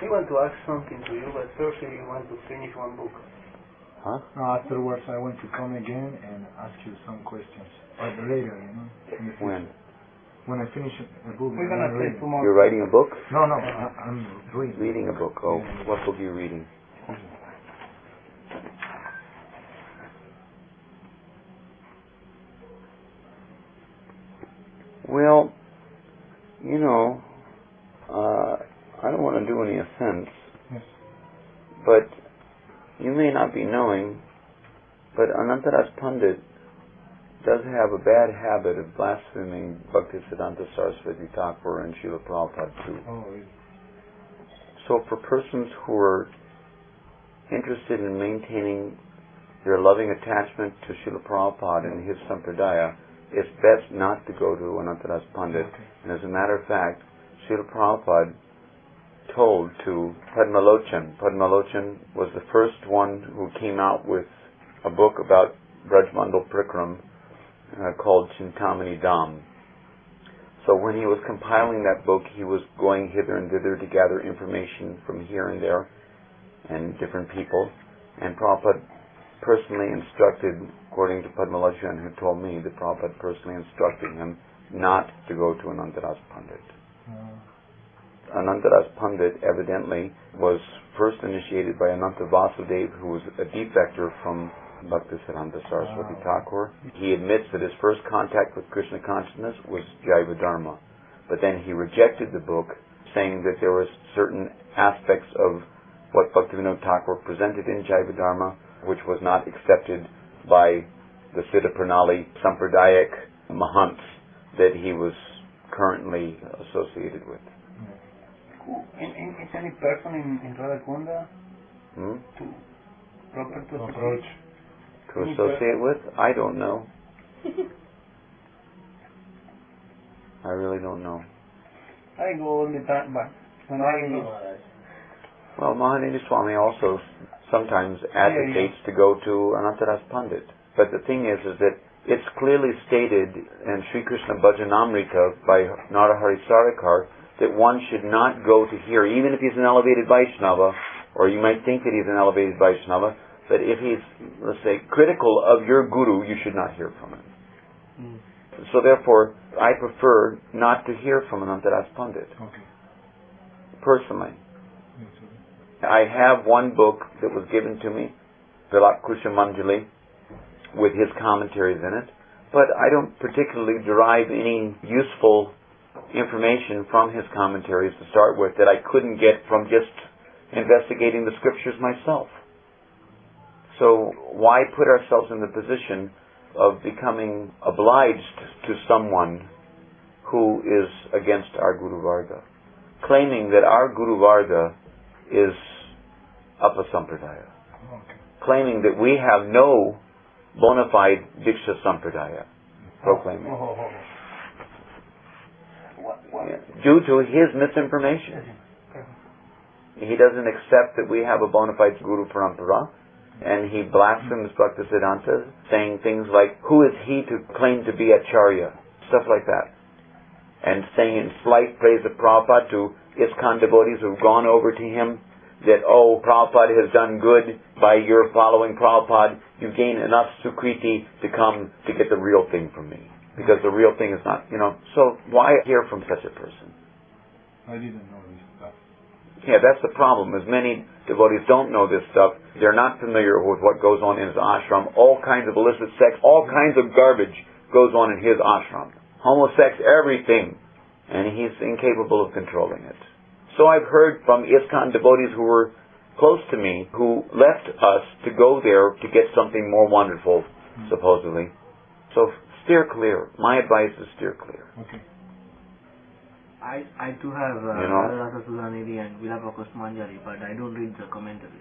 I want to ask something to you, but first you want to finish one book. Huh? No, afterwards I want to come again and ask you some questions. But later, you know. When? When I finish a book. We're going to play tomorrow. You're writing a book? No, I'm reading. Reading a book. Oh, what book are you reading? Well, you know, I don't want to do any offense, yes. but you may not be knowing, but Anantaras Pandit does have a bad habit of blaspheming Bhaktisiddhanta Saraswati Thakur and Śrīla Prabhupāda too. Oh, really? So for persons who are interested in maintaining their loving attachment to Śrīla Prabhupada and his sampradaya, it's best not to go to Anantaras Pandit. Okay. And as a matter of fact, Śrīla Prabhupada told to Padmalochan was the first one who came out with a book about Brajmandal Prikram called Chintamani Dham. So when he was compiling that book, he was going hither and thither to gather information from here and there and different people. And Prabhupada personally instructed, according to Padmalochan, who told me that Prabhupada personally instructed him not to go to Anantaras Pandit. Anantaras Pandit evidently was first initiated by Ananta Vasudev, who was a defector from Bhaktisiddhanta Saraswati Thakur. He admits that his first contact with Krishna consciousness was Jaiva Dharma, but then he rejected the book, saying that there were certain aspects of what Bhaktivinoda Thakur presented in Jaiva Dharma which was not accepted by the Siddha Pranali Sampradayic Mahants that he was currently associated with. Is any person in Radhakunda proper to approach? To associate with? I don't know. I really don't know. I go all the time, but when I go... Well, Mahanindi Swami also sometimes advocates to go to Anantaras Pandit. But the thing is that it's clearly stated in Sri Krishna Bhajanamrita by Narahari Sarikar that one should not go to hear, even if he's an elevated Vaishnava, or you might think that he's an elevated Vaishnava, but if he's, let's say, critical of your guru, you should not hear from him. So therefore, I prefer not to hear from Anantaras Pandit. Okay. Personally. I have one book that was given to me, Vilak Kushamanjali, with his commentaries in it, but I don't particularly derive any useful information from his commentaries to start with that I couldn't get from just investigating the scriptures myself. So why put ourselves in the position of becoming obliged to someone who is against our Guru Varga, claiming that our Guru Varga is Apa Sampradaya, claiming that we have no bona fide Diksha Sampradaya, proclaiming. Due to his misinformation. He doesn't accept that we have a bona fide Guru Parampara, and he blasphemes Bhaktisiddhanta, saying things like, who is he to claim to be Acharya? Stuff like that. And saying in slight praise of Prabhupada to ISKCON devotees who've gone over to him, that, oh, Prabhupada has done good by your following Prabhupada, you gain enough sukriti to come to get the real thing from me. Because the real thing is not, so why hear from such a person? I didn't know this stuff. Yeah, that's the problem, is many devotees don't know this stuff. They're not familiar with what goes on in his ashram. All kinds of illicit sex, all kinds of garbage goes on in his ashram. Homosex, everything. And he's incapable of controlling it. So I've heard from ISKCON devotees who were close to me, who left us to go there to get something more wonderful, supposedly. So steer clear. My advice is steer clear. Okay. I do have Radha Sudhanidhi and Vilapa Kusmanjali, but I don't read the commentaries.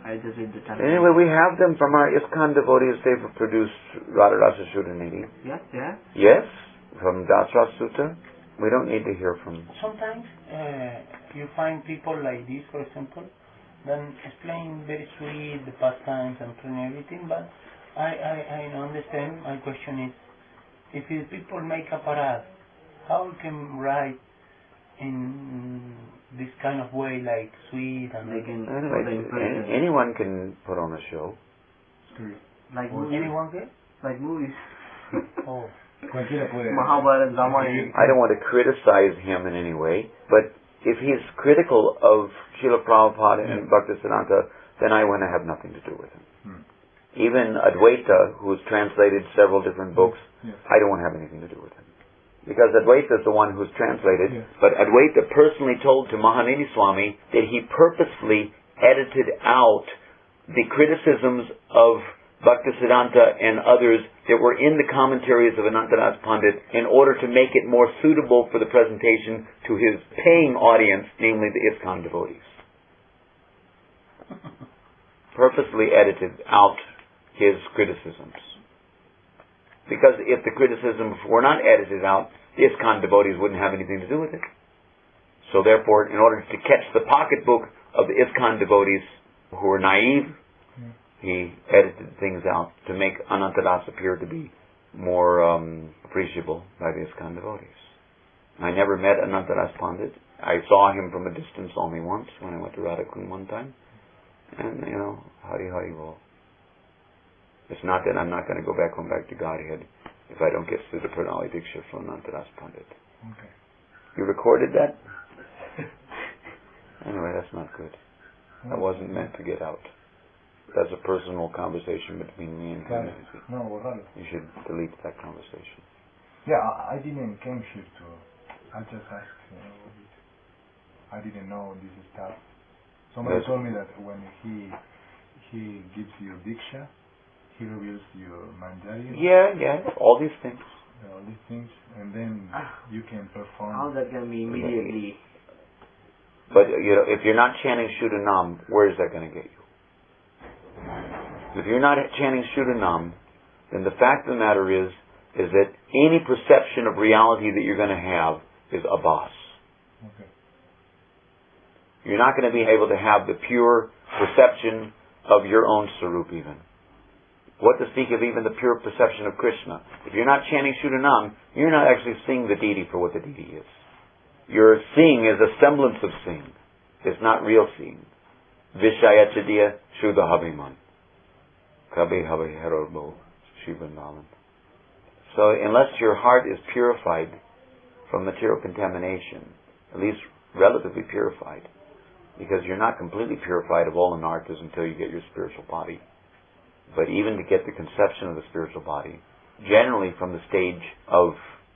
I just read the chapter. Anyway, we have them from our ISKCON devotees. They've produced Radharasa Sudhanidhi. Yes, yeah? Yes, from Dasra Sutta. We don't need to hear from... Sometimes you find people like this, for example, then explain very sweet the pastimes and everything, but I understand. My question is, if the people make a parade, how we can write in this kind of way, like sweet and They can Anyway, anyone can put on a show. like movies. anyone can? Like movies. Oh. Mahabharata, Ramayana. I don't want to criticize him in any way, but if he's critical of Śrīla Prabhupāda and Bhaktisiddhanta, then I want to have nothing to do with him. Even Advaita, who's translated several different books, I don't want to have anything to do with him. Because Advaita is the one who's translated, but Advaita personally told to Mahanidhi Swami that he purposefully edited out the criticisms of Bhaktisiddhanta and others that were in the commentaries of Anantadas Pandit in order to make it more suitable for the presentation to his paying audience, namely the ISKCON devotees. Purposely edited out his criticisms. Because if the criticisms were not edited out, the ISKCON devotees wouldn't have anything to do with it. So therefore, in order to catch the pocketbook of the ISKCON devotees who were naive, he edited things out to make Anantadas appear to be more appreciable by the ISKCON devotees. I never met Anantadas Pandit. I saw him from a distance only once when I went to Radhakund one time. And, Hari Hari Bol. It's not that I'm not going to go back home back to Godhead if I don't get through the Pranali Diksha from Anantadas Pandit. Okay. You recorded that? Anyway, that's not good. That wasn't meant to get out. That's a personal conversation between me and him. You should delete that conversation. Yeah, I didn't came here to. I just asked. I didn't know this stuff. Somebody told me that when he gives you diksha, he reveals your manjari. Yeah, all these things. All these things, and then you can perform. How that can be immediately? But if you're not chanting Shuddhanam, where is that going to get you? If you're not chanting Shuddhanam, then the fact of the matter is that any perception of reality that you're going to have is abas. Okay. You're not going to be able to have the pure perception of your own Sarup even. What to speak of even the pure perception of Krishna? If you're not chanting Shuddhanam, you're not actually seeing the deity for what the deity is. Your seeing is a semblance of seeing. It's not real seeing. Vishayachadiya Shuddha Habiman. Kabe Habe Herorbo Shivandalan. So unless your heart is purified from material contamination, at least relatively purified, because you're not completely purified of all anarthas until you get your spiritual body. But even to get the conception of the spiritual body, generally from the stage of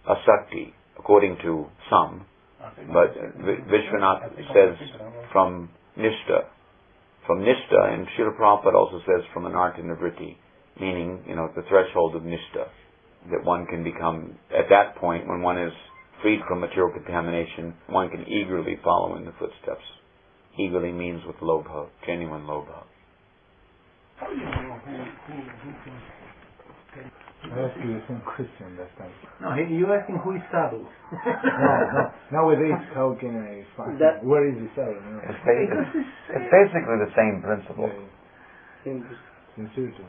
asakti, according to some, but Vishwanath says from Nishta. From Nishta, and Śrīla Prabhupada also says from Anartha Nivritti, meaning, the threshold of Nishta, that one can become, at that point, when one is freed from material contamination, one can eagerly follow in the footsteps. Eagerly means with lobha, genuine lobha. How do you know who I asked you the same question last time. No, you asking who is sadhu? No. Nowadays, how can I find where is the sadhu? It's basically the same principle. Sincerity.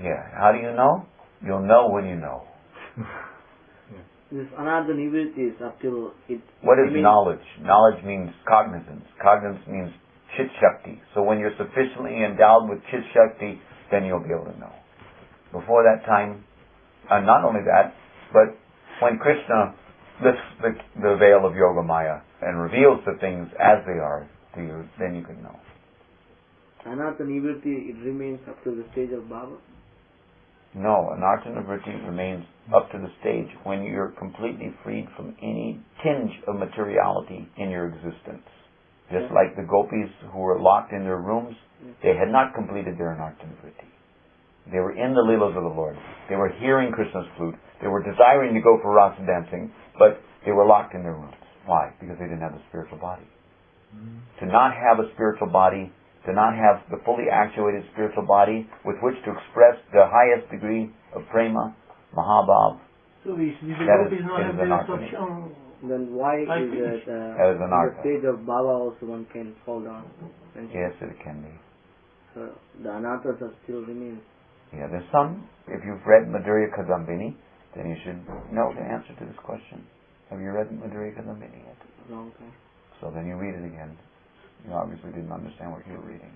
Yeah. How do you know? You'll know when you know. This anartha nivritti is up till it. What is knowledge? Knowledge means cognizance. Cognizance means chit shakti. So when you're sufficiently endowed with chit shakti, then you'll be able to know. Before that time, not only that, but when Krishna lifts the veil of Yoga Maya and reveals the things as they are to you, then you can know. Anartha nivritti, it remains up to the stage of Baba? No, Anartha Nivritti remains up to the stage when you're completely freed from any tinge of materiality in your existence. Just like the gopis who were locked in their rooms, they had not completed their Anartha Nivritti. They were in the Leelas of the Lord. They were hearing Krishna's flute. They were desiring to go for rasa dancing, but they were locked in their rooms. Why? Because they didn't have a spiritual body. To not have a spiritual body, to not have the fully actuated spiritual body with which to express the highest degree of prema, mahabhav. So if the group is not having option, then why is it the stage of Baba also one can fall down? Yes, it can be. So the anarthas are still remain. Yeah, there's some. If you've read Madhurya Kadambini, then you should know the answer to this question. Have you read Madhurya Kadambini yet? Long time. So then you read it again. You obviously didn't understand what you were reading.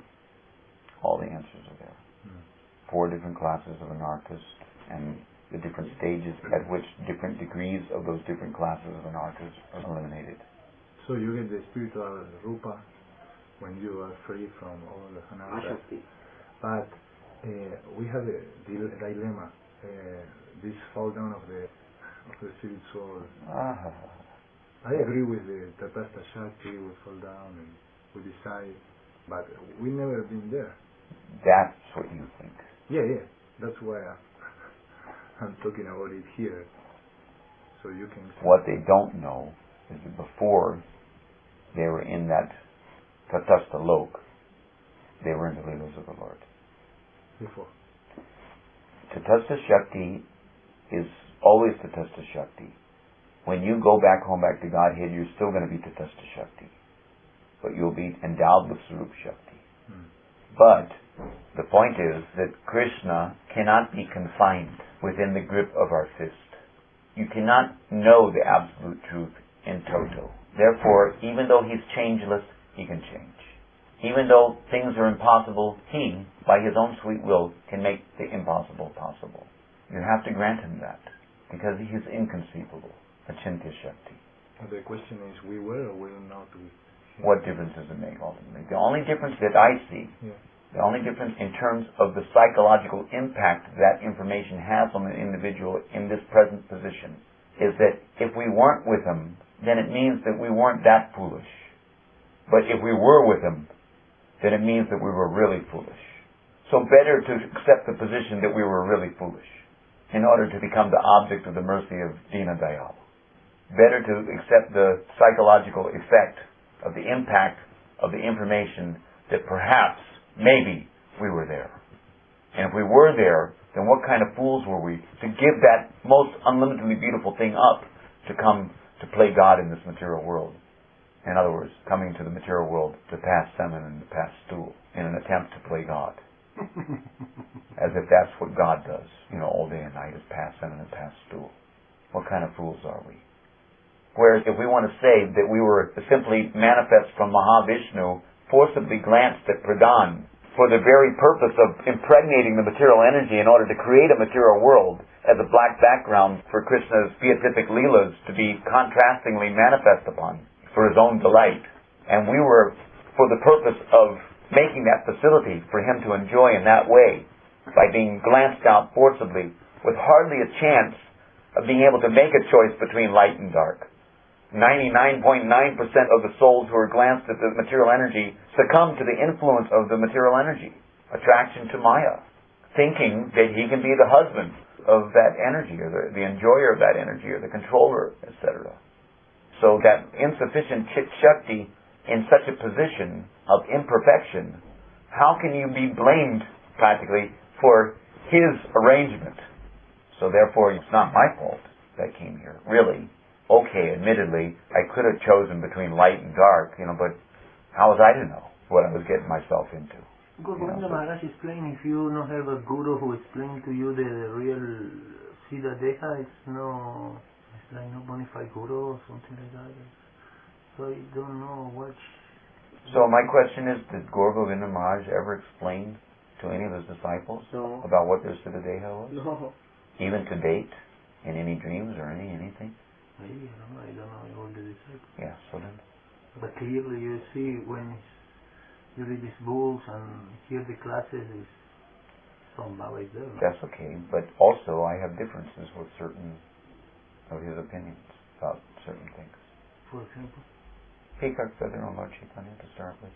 All the answers are there. 4 different classes of anarchists and the different stages at which different degrees of those different classes of anarchists are eliminated. So you get the spiritual rupa when you are free from all the anarchists. But we have a dilemma. This fall down of the spirit soul. I agree with the Tapasta Shakti, we fall down and we decide, but we never been there. That's what you think. Yeah. That's why I'm talking about it here. So you can see. What they don't know is that before they were in that Tatasta Lok, they were in the Leelas of the Lord. Before. Tatasta Shakti is always Tatasta Shakti. When you go back home, back to Godhead, you're still going to be Tatasta Shakti. But you'll be endowed with Swarup Shakti. But the point is that Krishna cannot be confined within the grip of our fist. You cannot know the absolute truth in toto. Therefore, even though He's changeless, He can change. Even though things are impossible, He, by His own sweet will, can make the impossible possible. You have to grant Him that, because He is inconceivable. Achintya Shakti. The question is, we will or will not we? What difference does it make ultimately? The only difference that I see, the only difference in terms of the psychological impact that information has on the individual in this present position, is that if we weren't with Him, then it means that we weren't that foolish. But if we were with Him, then it means that we were really foolish. So better to accept the position that we were really foolish in order to become the object of the mercy of Dina Dayal. Better to accept the psychological effect of the impact of the information that perhaps, maybe, we were there. And if we were there, then what kind of fools were we to give that most unlimitedly beautiful thing up to come to play God in this material world? In other words, coming to the material world to pass semen and to pass stool in an attempt to play God. As if that's what God does, all day and night, is pass semen and pass stool. What kind of fools are we? Whereas if we want to say that we were simply manifest from Mahavishnu, forcibly glanced at Pradhan for the very purpose of impregnating the material energy in order to create a material world as a black background for Krishna's beatific leelas to be contrastingly manifest upon for His own delight. And we were for the purpose of making that facility for Him to enjoy in that way by being glanced out forcibly with hardly a chance of being able to make a choice between light and dark. 99.9% of the souls who are glanced at the material energy succumb to the influence of the material energy, attraction to Maya, thinking that he can be the husband of that energy, or the enjoyer of that energy, or the controller, etc. So that insufficient Chit Shakti in such a position of imperfection, how can you be blamed, practically, for his arrangement? So therefore, it's not my fault that I came here, really. Okay, admittedly, I could have chosen between light and dark, but how was I to know what I was getting myself into? Govindra Maharaj explained, if you don't have a guru who explains to you the real Siddha Deha, it's like no bona fide guru or something like that. So you don't know what. So my question is, did Gaur Govinda Maharaj ever explain to any of his disciples about what their Siddha Deha was? No. Even to date? In any dreams or anything? Maybe, I don't know all the disciples. Yeah, so then. But clearly you see when you read these books and hear the classes, some Baba is there. That's okay, but also I have differences with certain of his opinions about certain things. For example? Peacock feather on Lord Chaitanya to start with.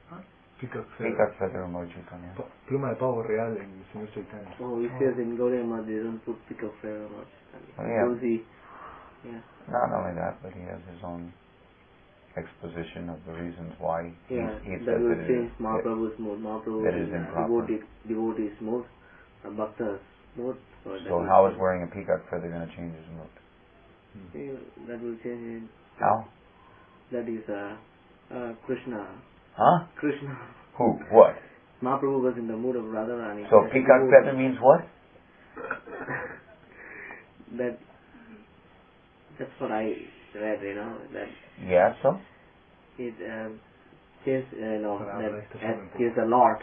Huh? Peacock feather on Lord Chaitanya. Pluma de pavo real en el Señor Chaitanya. Oh, he says in Gauriya they don't put peacock feather on Chaitanya. Oh, yeah. Because Not only that, but he has his own exposition of the reasons why he says that will that change Mahaprabhu's mood. That is improper. Devotees mood, Bhaktas mood. So how is wearing a peacock feather going to change his mood? That will change. How? That is Krishna. Huh? Krishna. Who? What? Mahaprabhu was in the mood of Radharani. So peacock feather means what? That's what I read, that. Yeah, so? it says, that he is the Lord,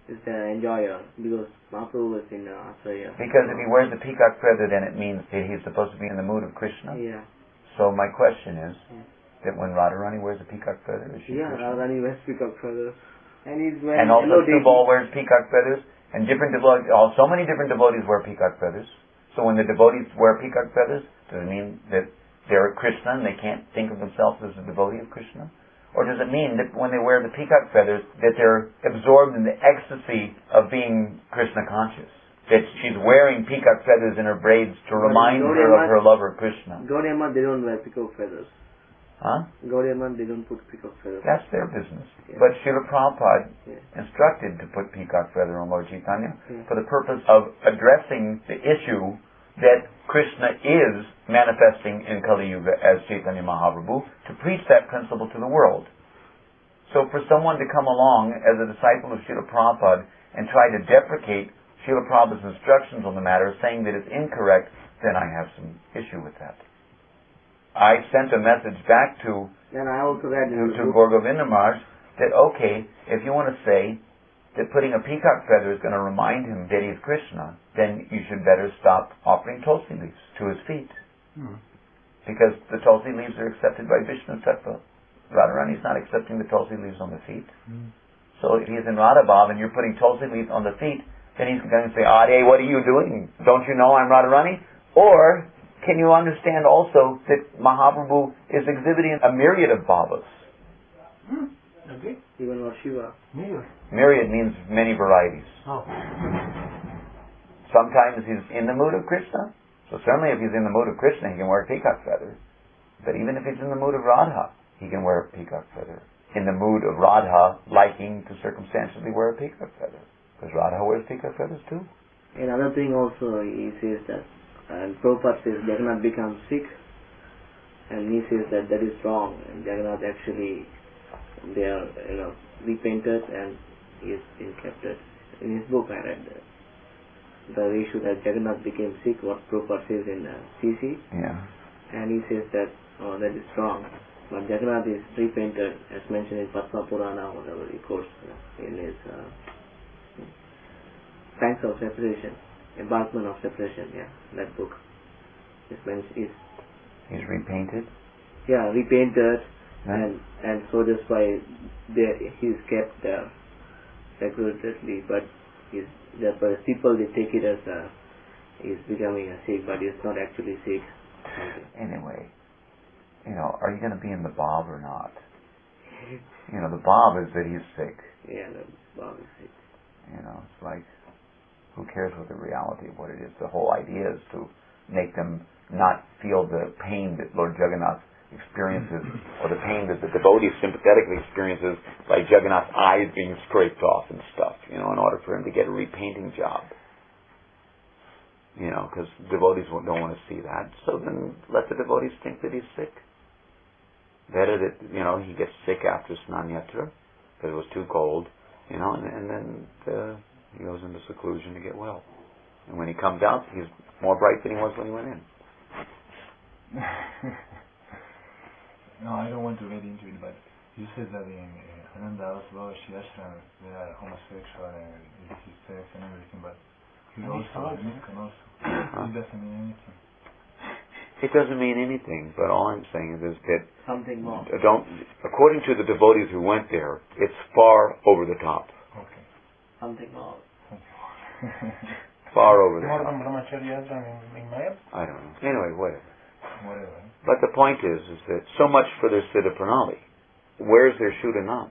is the enjoyer, because Mahaprabhu was in Australia. Because if he wears the peacock feather, then it means that he's supposed to be in the mood of Krishna. Yeah. So my question is, that when Radharani wears a peacock feather, is she Krishna? Radharani wears peacock feather. And also Subal wears peacock feathers, and different devotees, so many different devotees wear peacock feathers. So when the devotees wear peacock feathers, does it mean that they're Krishna and they can't think of themselves as a devotee of Krishna? Or does it mean that when they wear the peacock feathers, that they're absorbed in the ecstasy of being Krishna conscious? That she's wearing peacock feathers in her braids to remind her of her lover Krishna? Gaudiya Math, they don't wear peacock feathers. Huh? Gaudiya Math, they don't put peacock feathers. That's their business. Yeah. But Śrīla Prabhupāda instructed to put peacock feather on Lord Chaitanya for the purpose of addressing the issue that Krishna is manifesting in Kali Yuga as Chaitanya Mahaprabhu, to preach that principle to the world. So for someone to come along as a disciple of Śrīla Prabhupada and try to deprecate Śrīla Prabhupada's instructions on the matter, saying that it's incorrect, then I have some issue with that. I sent a message back to Gaur Govinda Maharaj that, okay, if you want to say that putting a peacock feather is going to remind him that he's Krishna, then you should better stop offering tulsi leaves to his feet. Because the tulsi leaves are accepted by Vishnu Tattva. Radharani is not accepting the tulsi leaves on the feet. So if he's in Radha Bhav and you're putting tulsi leaves on the feet, then he's going to say, Ade, what are you doing? Don't you know I'm Radharani? Or can you understand also that Mahaprabhu is exhibiting a myriad of bhavas? Okay. Even Lord Shiva. Myriad means many varieties. Oh. Sometimes he's in the mood of Krishna. So certainly if he's in the mood of Krishna, he can wear a peacock feather. But even if he's in the mood of Radha, he can wear a peacock feather. In the mood of Radha, liking to circumstantially wear a peacock feather. Because Radha wears peacock feathers too. Another thing also, he says that, and Prabhupada says Jagannath becomes sick, and he says that is wrong, and Jagannath actually, they are, repainted and he is been captured. In his book I read that. The issue that Jagannath became sick, what Prabhupada says in CC, and he says that, that is wrong. But Jagannath is repainted, as mentioned in Padma Purana, whatever he quotes in his Thanks of Separation, Embarkment of Separation, that book. He's repainted? Yeah, repainted, and so that's why he's kept there separately, but the people, they take it as he's becoming a Sikh, but he's not actually Sikh. Anyway, are you going to be in the Bhav or not? The Bhav is that he's sick. Yeah, the Bhav is sick. It's like, who cares what the reality of what it is? The whole idea is to make them not feel the pain that Lord Jagannath experiences, or the pain that the devotee sympathetically experiences by Jagannath's eyes being scraped off and stuff, in order for him to get a repainting job. Because devotees don't want to see that. So then let the devotees think that he's sick. Better that, he gets sick after Snan Yatra, because it was too cold, and then he goes into seclusion to get well. And when he comes out, he's more bright than he was when he went in. No, I don't want to get into it, but you said that in Ananda Asbhava Ashram they are homosexual and illicit sex and everything, but he also ISKCON also. It doesn't mean anything. It doesn't mean anything, but all I'm saying is that something more. According to the devotees who went there, it's far over the top. Okay. Something more. Far over the top. More than Brahmacharya in Maya? I don't know. Anyway, whatever. Whatever. But the point is that so much for their Siddha Pranali. Where's their Shuddhanam?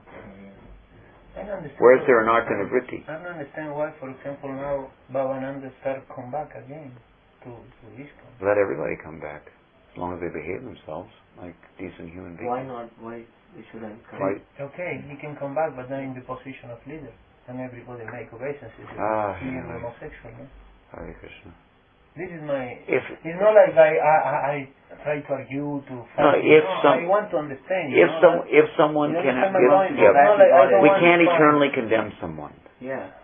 Where's their Anartha Nivritti? I don't understand why, for example, now Bhavananda start come back again to ISKCON. Let everybody come back, as long as they behave themselves like decent human beings. Why not? Why should I come? Okay, he can come back, but not in the position of leader. And everybody make obeisances. He is homosexual, no? Hare Krishna. This is my... it's not like I try to argue to fight. I want to understand. If someone cannot... we can't eternally condemn someone. Yeah.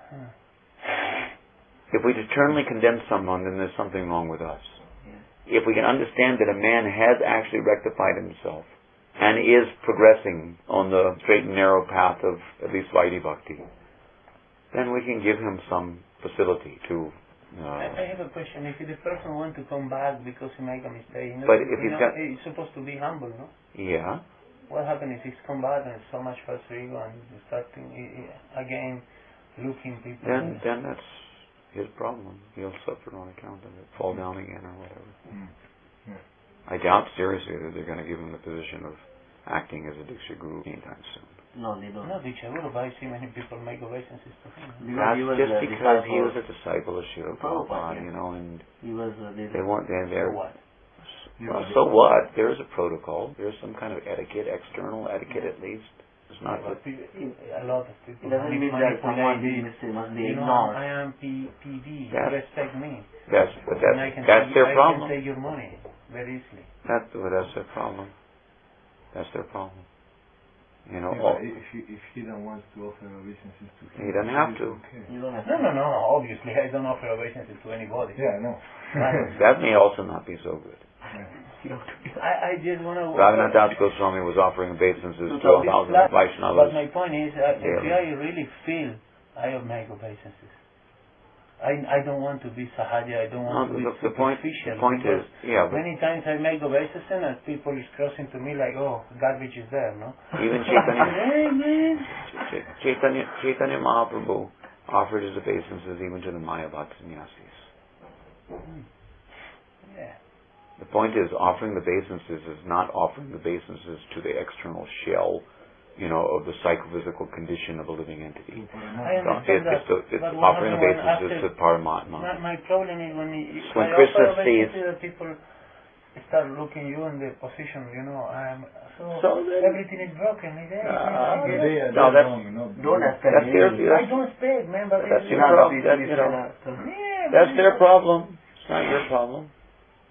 If we eternally condemn someone, then there's something wrong with us. Yeah. If we can understand that a man has actually rectified himself, and is progressing on the straight and narrow path of at least Vaidhi Bhakti, then we can give him some facility to... I have a question. If the person wants to come back because he make a mistake, but if he's supposed to be humble, no? Yeah. What happens if he's come back and so much false ego and starting again looking people? Then that's his problem. He'll suffer on account of it, fall down again or whatever. Yeah. I doubt seriously that they're going to give him the position of acting as a Diksha Guru anytime soon. No, they don't. No, Diksha Guru, but I see many people make obeisances to him. That's just because he was a disciple of Śrīla Prabhupāda, and he was. They want they're. What? Well, so what? There is a protocol. There's some kind of etiquette, external etiquette at least. It's not that... A lot of people... It doesn't mean that someone did mistake must be ignored. I am PV. Respect me. That's their problem. I can take your money very easily. That's their problem. That's their problem. If he don't want to offer obeisances to him, he doesn't have to. Okay. You don't have to. No. Obviously, I don't offer obeisances to anybody. Yeah, I know. That may also not be so good. I just want to... Raghunath Das Goswami was offering obeisances to 1,000 Vaishnavas. But my point is, if I really feel I make obeisances, I don't want to be sahaja, I don't want to be superficial. The point is, many times I make obeisances and people is crossing to me like, oh, garbage is there, no? Even Chaitanya Mahaprabhu offered his obeisances even to the Mayavad sannyasis. Yeah. The point is, offering the obeisances is not offering the obeisances to the external shell, of the psychophysical condition of a living entity. I understand it's offering obeisances to Paramatma. My problem is when Krishna sees people start looking you in the position, everything is broken. Don't expect. I don't expect, man, but that's your problem. That's their problem. It's not your problem.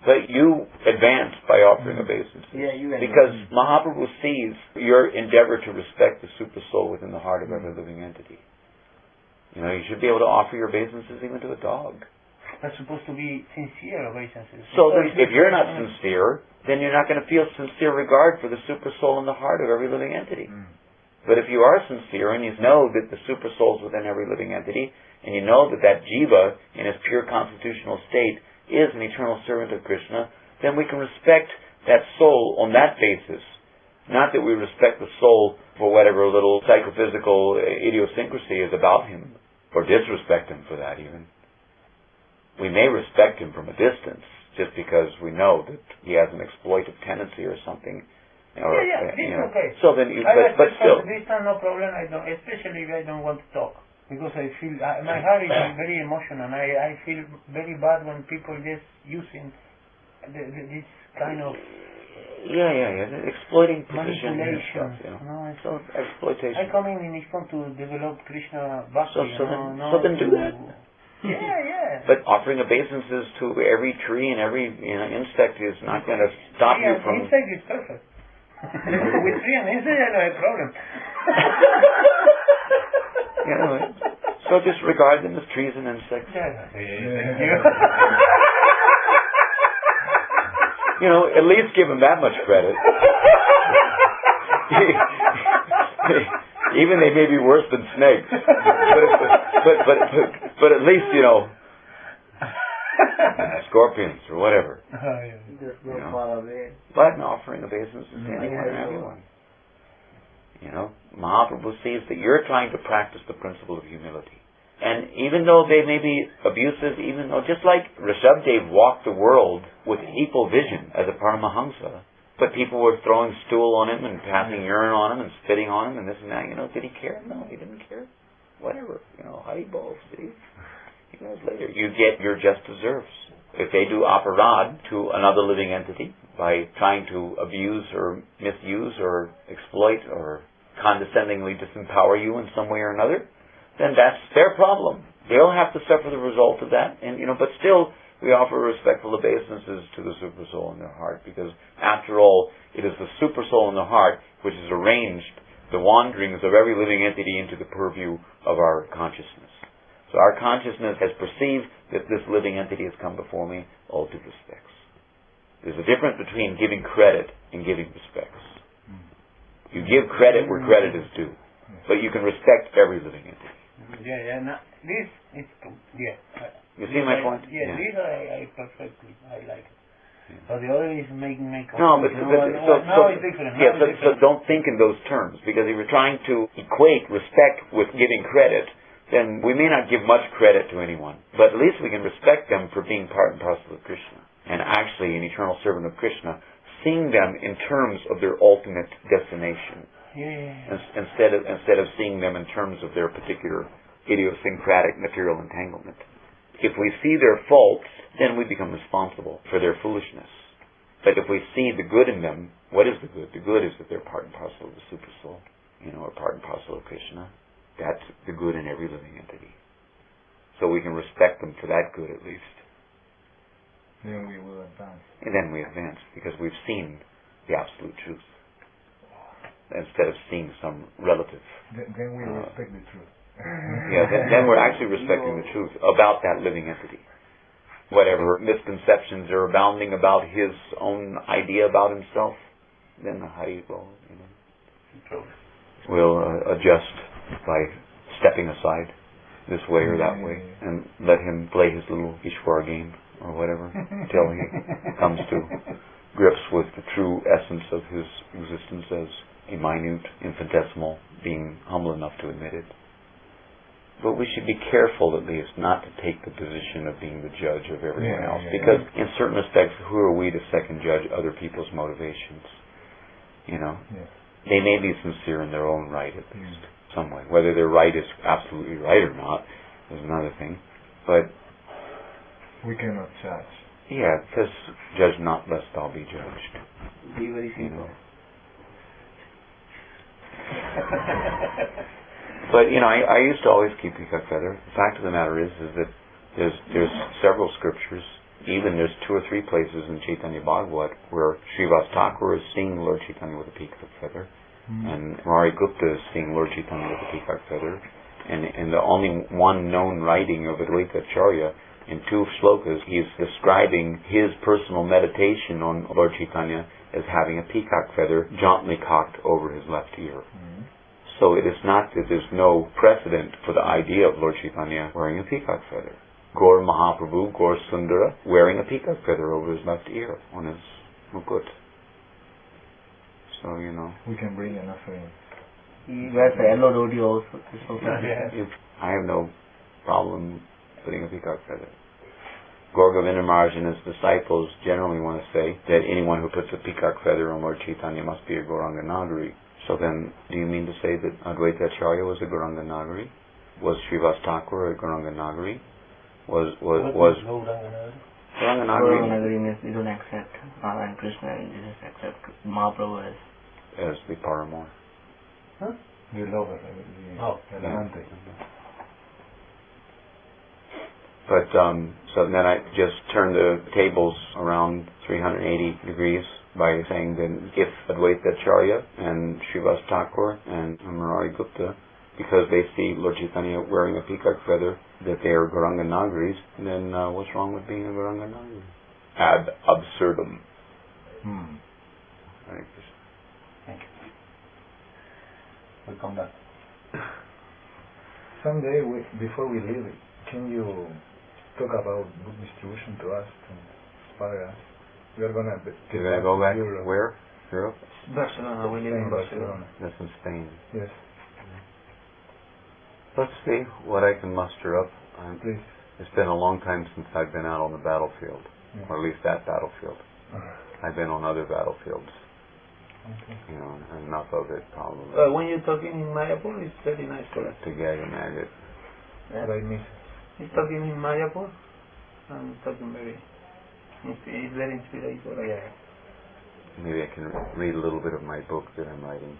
But you advance by offering obeisances. Because Mahaprabhu sees your endeavor to respect the super soul within the heart of every living entity. You should be able to offer your obeisances even to a dog. That's supposed to be sincere obeisances. So then if you're not sincere, then you're not going to feel sincere regard for the super soul in the heart of every living entity. But if you are sincere and you know that the super soul is within every living entity, and you know that jiva in his pure constitutional state is an eternal servant of Krishna, then we can respect that soul on that basis. Not that we respect the soul for whatever little psychophysical idiosyncrasy is about him, or disrespect him for that even. We may respect him from a distance, just because we know that he has an exploitive tendency or something. Okay. So then, but still. This time, no problem. Especially if I don't want to talk. Because I feel, my heart is very emotional, and I feel very bad when people just using this kind of exploiting position manipulation. So exploitation. I come in ISKCON to develop Krishna Bhakti. So then do that. Yeah. But offering obeisances to every tree and every insect is not going to stop you from... Insect is perfect. With tree and insect, I don't have a problem. So just regard them as trees and insects. At least give them that much credit. Even they may be worse than snakes, but at least scorpions or whatever. But an offering obeisances to anyone and everyone. Mahaprabhu sees that you're trying to practice the principle of humility. And even though they may be abusive, just like Rishabdev walked the world with equal vision as a Paramahamsa, but people were throwing stool on him and passing urine on him and spitting on him and this and that, did he care? No, he didn't care. Whatever, Hari Bol, see? Later, you get your just deserves. If they do aparad to another living entity by trying to abuse or misuse or exploit or condescendingly disempower you in some way or another, then that's their problem. They'll have to suffer the result of that. And but still, we offer respectful obeisances to the super soul in their heart, because after all, it is the super soul in the heart which has arranged the wanderings of every living entity into the purview of our consciousness. So our consciousness has perceived that this living entity has come before me, all due respects. There's a difference between giving credit and giving respects. You give credit where credit is due. But you can respect every living entity. Yeah. No, this is You see my point? Yeah, this I perfectly, I like it. Yeah. But the other is making me No, but now it's different. Yeah, so don't think in those terms, because if you're trying to equate respect with giving credit, then we may not give much credit to anyone, but at least we can respect them for being part and parcel of Krishna, and actually an eternal servant of Krishna, seeing them in terms of their ultimate destination, instead of seeing them in terms of their particular idiosyncratic material entanglement. If we see their faults, then we become responsible for their foolishness. But if we see the good in them, what is the good? The good is that they're part and parcel of the Super Soul, or part and parcel of Krishna. That's the good in every living entity. So we can respect them for that good at least. Then we will advance. And then we advance, because we've seen the absolute truth, instead of seeing some relative. Then we respect the truth. Yeah, then we're actually respecting the truth about that living entity. Whatever misconceptions are abounding about his own idea about himself, then the Hari will, will adjust by stepping aside this way or that way, and let him play his little Ishwar game or whatever until he comes to grips with the true essence of his existence as a minute, infinitesimal being, humble enough to admit it. But we should be careful, at least, not to take the position of being the judge of everyone else, because in certain respects, who are we to second judge other people's motivations? They may be sincere in their own right, at least, some way. Whether their right is absolutely right or not is another thing. But we cannot judge. Yeah, because judge not lest thou be judged. Be very simple. But I used to always keep peacock feather. The fact of the matter is that there's several scriptures. Even there's 2 or 3 places in Chaitanya Bhagavat where Srivas Thakur is seeing Lord Chaitanya with a peacock feather, and Murari Gupta is seeing Lord Chaitanya with a peacock feather, and the only one known writing of Advaita Acharya, in 2 shlokas, he's describing his personal meditation on Lord Chaitanya as having a peacock feather jauntily cocked over his left ear. So it is not that there's no precedent for the idea of Lord Chaitanya wearing a peacock feather. Gaur Mahaprabhu, Gaur Sundara, wearing a peacock feather over his left ear on his mukut. So, we can bring an offering. He wears a yellow dhoti also. I have no problem putting a peacock feather. Gaur Govinda Maharaj and his disciples generally want to say that anyone who puts a peacock feather on Lord Chaitanya must be a Gauranga Nagari. So then, do you mean to say that Advaita Acharya was a Gauranga Nagari? Was Srivas Thakur a Gauranga Nagari? Was Gauranga Nagari? Gauranga Nagari means we don't accept Radha and Krishna, and we just accept Mahaprabhu as the paramour. The lover, the amante. But so then I just turned the tables around 380 degrees by saying that if Advaita Acharya and Srivas Thakur and Murari Gupta, because they see Lord Chaitanya wearing a peacock feather, that they are Gauranga Nagaris, then what's wrong with being a Gauranga Nagari? Ad absurdum. Hare Krishna. Thank you. We'll come back. Someday, before we leave, can you talk about book distribution to us, to inspire us? We are going to go back. Where? Europe? Barcelona. We live in Barcelona. That's in Spain. Yes. Let's see what I can muster up. Please. It's been a long time since I've been out on the battlefield, or at least that battlefield. I've been on other battlefields. Okay. Enough of it probably. When you're talking in Mayapur, it's very nice for us. To gag a maggot. What I miss. He's talking in Mayapur. I'm talking it's very inspirational. Maybe I can read a little bit of my book that I'm writing.